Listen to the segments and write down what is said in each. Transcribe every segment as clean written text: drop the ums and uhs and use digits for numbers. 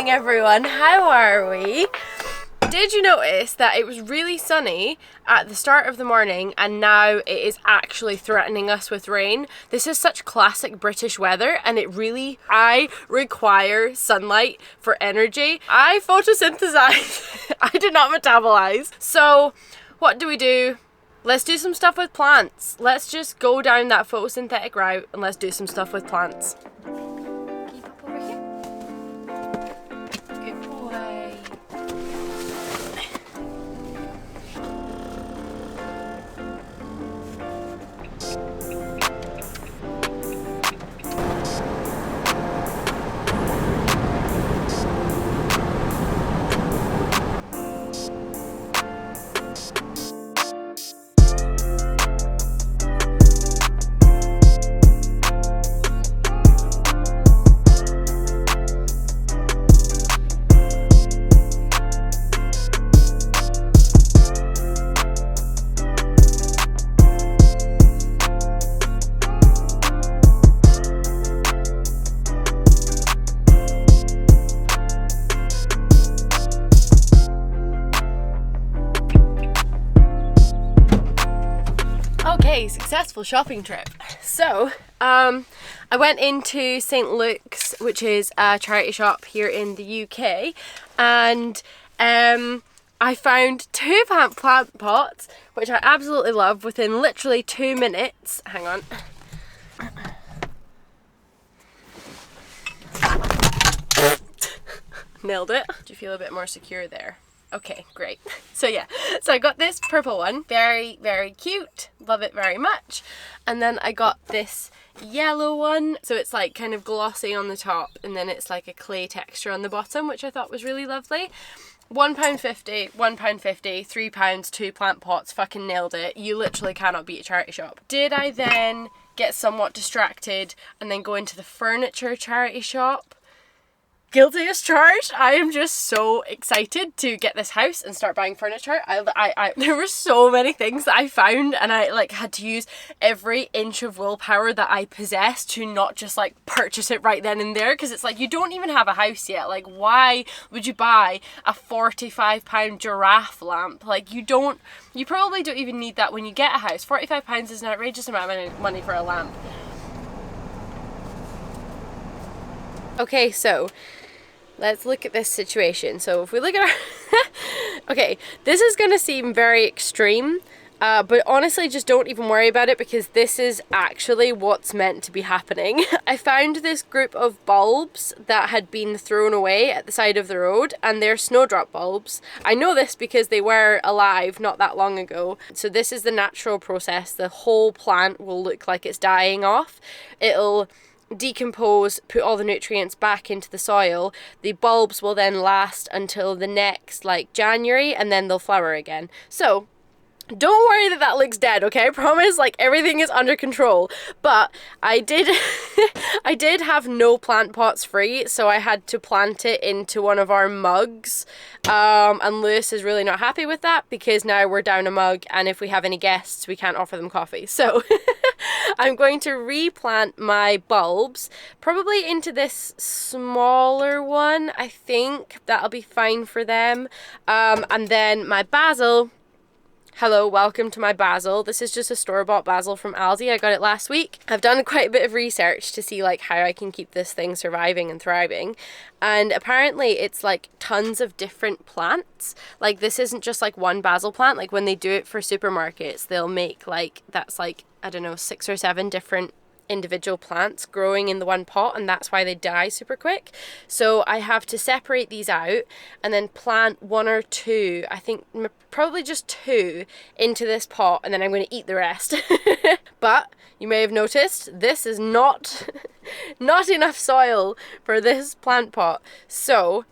morning everyone, how are we? Did you notice that it was really sunny at the start of the morning and now it is actually threatening us with rain? This is such classic British weather and I require sunlight for energy. I photosynthesize, I do not metabolize. So what do? Let's do some stuff with plants. Let's just go down that photosynthetic route and let's do some stuff with plants. Can you pop over here? Good boy. Okay, successful shopping trip. So, I went into St. Luke's, which is a charity shop here in the UK, and I found 2 plant pots, which I absolutely love, within literally 2 minutes. Hang on. Nailed it. Do you feel a bit more secure there? Okay, great. So yeah, so I got this purple one, very, very cute, love it very much. And then I got this yellow one, so it's like kind of glossy on the top and then it's like a clay texture on the bottom, which I thought was really lovely. £1.50, £1.50, £3, 2 plant pots, fucking nailed it. You literally cannot beat a charity shop. Did I then get somewhat distracted and then go into the furniture charity shop? Guilty as charged. I am just so excited to get this house and start buying furniture. There were so many things that I found and I like had to use every inch of willpower that I possess to not just like purchase it right then and there, because it's like you don't even have a house yet. Like, why would you buy a £45 giraffe lamp? Like, you probably don't even need that when you get a house. £45 is an outrageous amount of money for a lamp. Okay, so let's look at this situation. So if we look at our okay, this is gonna seem very extreme, but honestly just don't even worry about it, because this is actually what's meant to be happening. I found this group of bulbs that had been thrown away at the side of the road, and they're snowdrop bulbs. I know this because they were alive not that long ago. So this is the natural process. The whole plant will look like it's dying off. It'll decompose, put all the nutrients back into the soil. The bulbs will then last until the next like January, and then they'll flower again. So don't worry that looks dead, okay? I promise, like, everything is under control. But I did I did have no plant pots free, so I had to plant it into one of our mugs. And Lewis is really not happy with that, because now we're down a mug, and if we have any guests, we can't offer them coffee. So I'm going to replant my bulbs, probably into this smaller one. I think that'll be fine for them. And then my basil. Hello, welcome to my basil. This is just a store-bought basil from Aldi. I got it last week. I've done quite a bit of research to see like how I can keep this thing surviving and thriving. And apparently it's like tons of different plants. Like, this isn't just like one basil plant. Like, when they do it for supermarkets, they'll make like, that's like, I don't know, 6 or 7 different individual plants growing in the one pot, and that's why they die super quick. So I have to separate these out and then plant 1 or 2, I think probably just 2 into this pot, and then I'm going to eat the rest. But you may have noticed this is not enough soil for this plant pot. So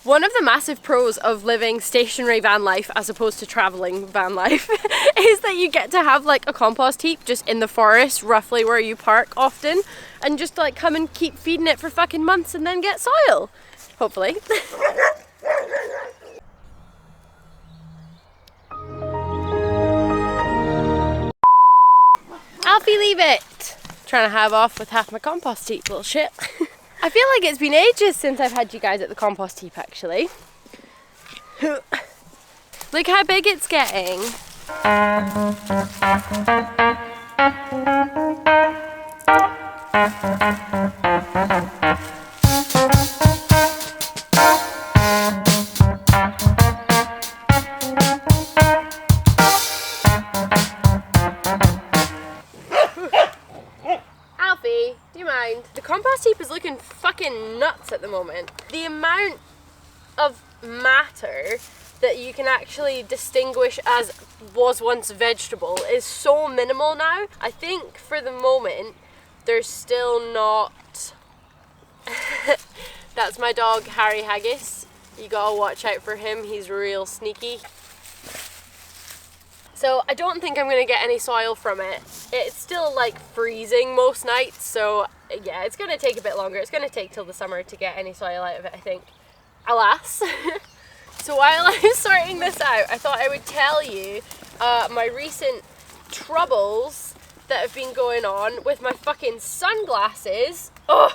one of the massive pros of living stationary van life as opposed to traveling van life is that you get to have like a compost heap just in the forest, roughly where you park often, and just like come and keep feeding it for fucking months and then get soil, hopefully. Alfie, leave it! Trying to have off with half my compost heap, little shit. I feel like it's been ages since I've had you guys at the compost heap, actually. Look how big it's getting. Alfie, do you mind? The compost heap is looking fucking nuts at the moment. The amount of matter that you can actually distinguish as was once vegetable is so minimal now. I think for the moment there's still not... That's my dog Harry Haggis. You gotta watch out for him, he's real sneaky. So I don't think I'm gonna get any soil from it. It's still like freezing most nights, so yeah, it's gonna take a bit longer. It's gonna take till the summer to get any soil out of it, I think. Alas. So while I was sorting this out, I thought I would tell you my recent troubles that have been going on with my fucking sunglasses. Ugh!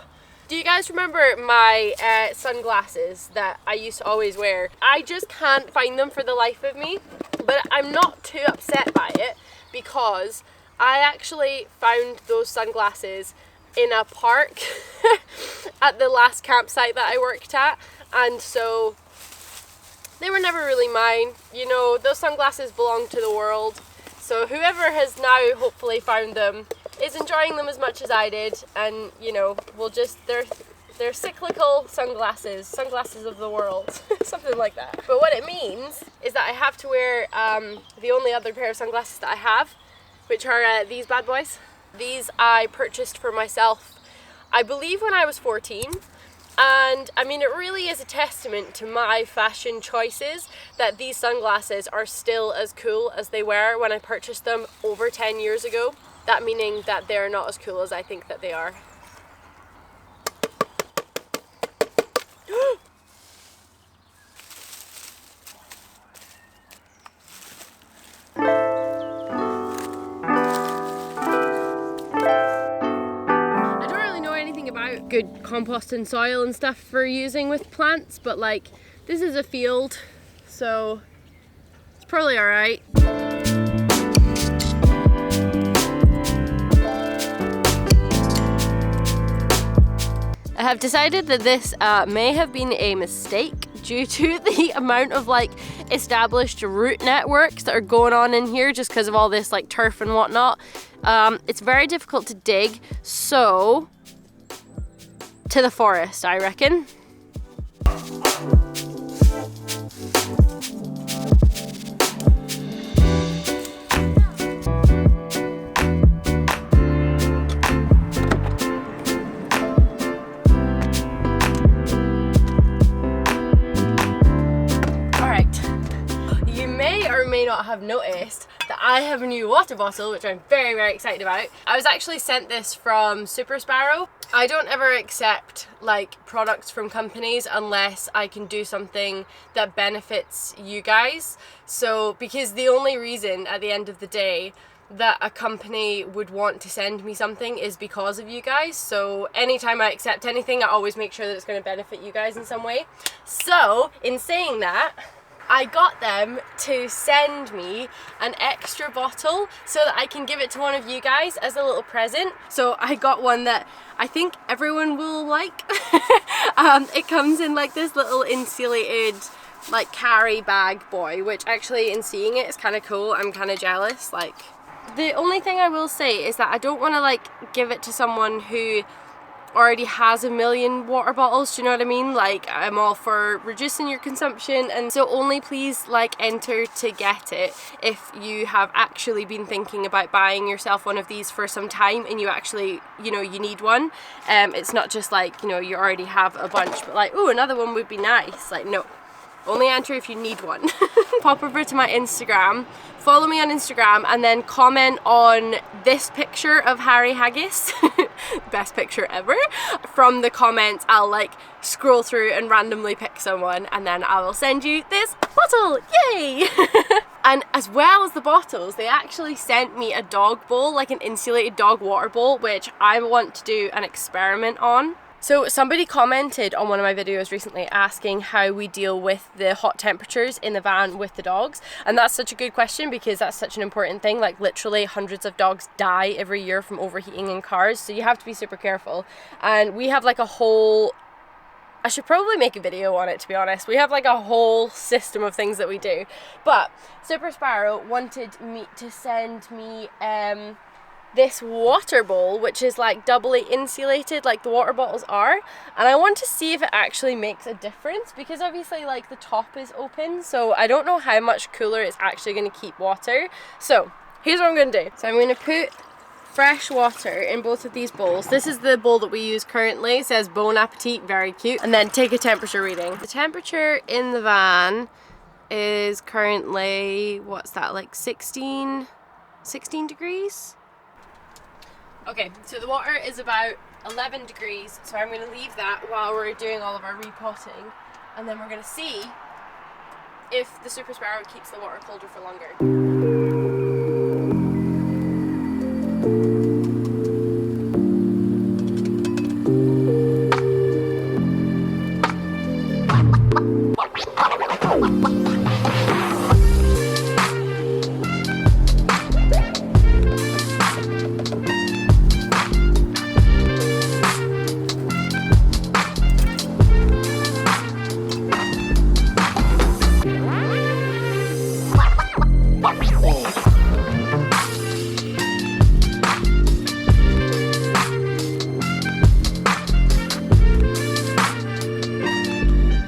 Do you guys remember my sunglasses that I used to always wear? I just can't find them for the life of me, but I'm not too upset by it because I actually found those sunglasses in a park at the last campsite that I worked at, and so they were never really mine. You know, those sunglasses belong to the world. So whoever has now hopefully found them is enjoying them as much as I did, and you know, we'll just, they're cyclical sunglasses of the world, something like that. But what it means is that I have to wear the only other pair of sunglasses that I have, which are these bad boys. These I purchased for myself, I believe when I was 14. And I mean, it really is a testament to my fashion choices that these sunglasses are still as cool as they were when I purchased them over 10 years ago. That meaning that they're not as cool as I think that they are. About good compost and soil and stuff for using with plants, but like, this is a field, so it's probably alright. I have decided that this may have been a mistake due to the amount of like established root networks that are going on in here just because of all this like turf and whatnot. It's very difficult to dig, so to the forest, I reckon. Alright, you may or may not have noticed that I have a new water bottle, which I'm very, very excited about. I was actually sent this from Super Sparrow. I don't ever accept like products from companies unless I can do something that benefits you guys. So, because the only reason at the end of the day that a company would want to send me something is because of you guys. So anytime I accept anything, I always make sure that it's going to benefit you guys in some way. So in saying that, I got them to send me an extra bottle so that I can give it to one of you guys as a little present. So I got one that I think everyone will like. It comes in like this little insulated like carry bag boy, which actually in seeing it is kind of cool. I'm kind of jealous. Like, the only thing I will say is that I don't want to like give it to someone who already has a million water bottles, do you know what I mean? Like, I'm all for reducing your consumption, and so only please like enter to get it if you have actually been thinking about buying yourself one of these for some time and you actually, you know, you need one. It's not just like, you know, you already have a bunch, but like, oh, another one would be nice. Like, no. Only enter if you need one. Pop over to my Instagram, follow me on Instagram, and then comment on this picture of Harry Haggis, best picture ever. From the comments, I'll like scroll through and randomly pick someone, and then I will send you this bottle, yay! And as well as the bottles, they actually sent me a dog bowl, like an insulated dog water bowl, which I want to do an experiment on. So somebody commented on one of my videos recently asking how we deal with the hot temperatures in the van with the dogs, and that's such a good question because that's such an important thing. Like literally hundreds of dogs die every year from overheating in cars, so you have to be super careful. And we have like a whole, I should probably make a video on it, to be honest. We have like a whole system of things that we do. But Super Sparrow wanted me to send me this water bowl, which is like doubly insulated like the water bottles are, and I want to see if it actually makes a difference, because obviously like the top is open, so I don't know how much cooler it's actually going to keep water. So here's what I'm going to do. So I'm going to put fresh water in both of these bowls. This is the bowl that we use currently. It says Bon Appetit, very cute. And then take a temperature reading. The temperature in the van is currently, what's that, like 16 degrees? Okay, so the water is about 11 degrees, so I'm going to leave that while we're doing all of our repotting, and then we're going to see if the Super Sparrow keeps the water colder for longer.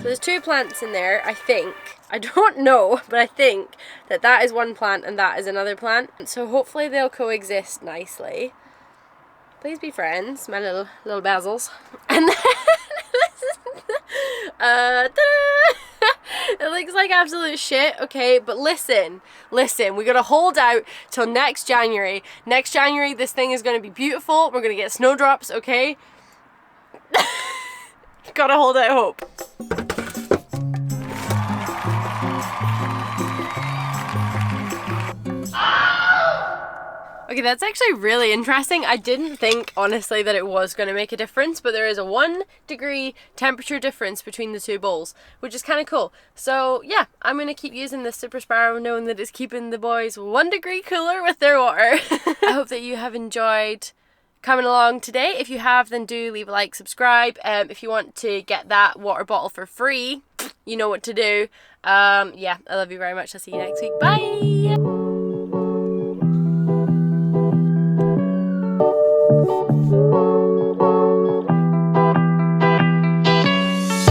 There's 2 plants in there, I think. I don't know, but I think that that is one plant and that is another plant. So hopefully they'll coexist nicely. Please be friends, my little basils. And then it looks like absolute shit, okay, but listen, we gotta hold out till next January. Next January, this thing is gonna be beautiful. We're gonna get snowdrops, okay? Gotta hold out hope. Okay, that's actually really interesting. I didn't think, honestly, that it was going to make a difference, but there is a 1 degree temperature difference between the 2 bowls, which is kind of cool. So yeah, I'm going to keep using this Super Sparrow, knowing that it's keeping the boys 1 degree cooler with their water. I hope that you have enjoyed coming along today. If you have, then do leave a like, subscribe. If you want to get that water bottle for free, you know what to do. Yeah, I love you very much. I'll see you next week. Bye!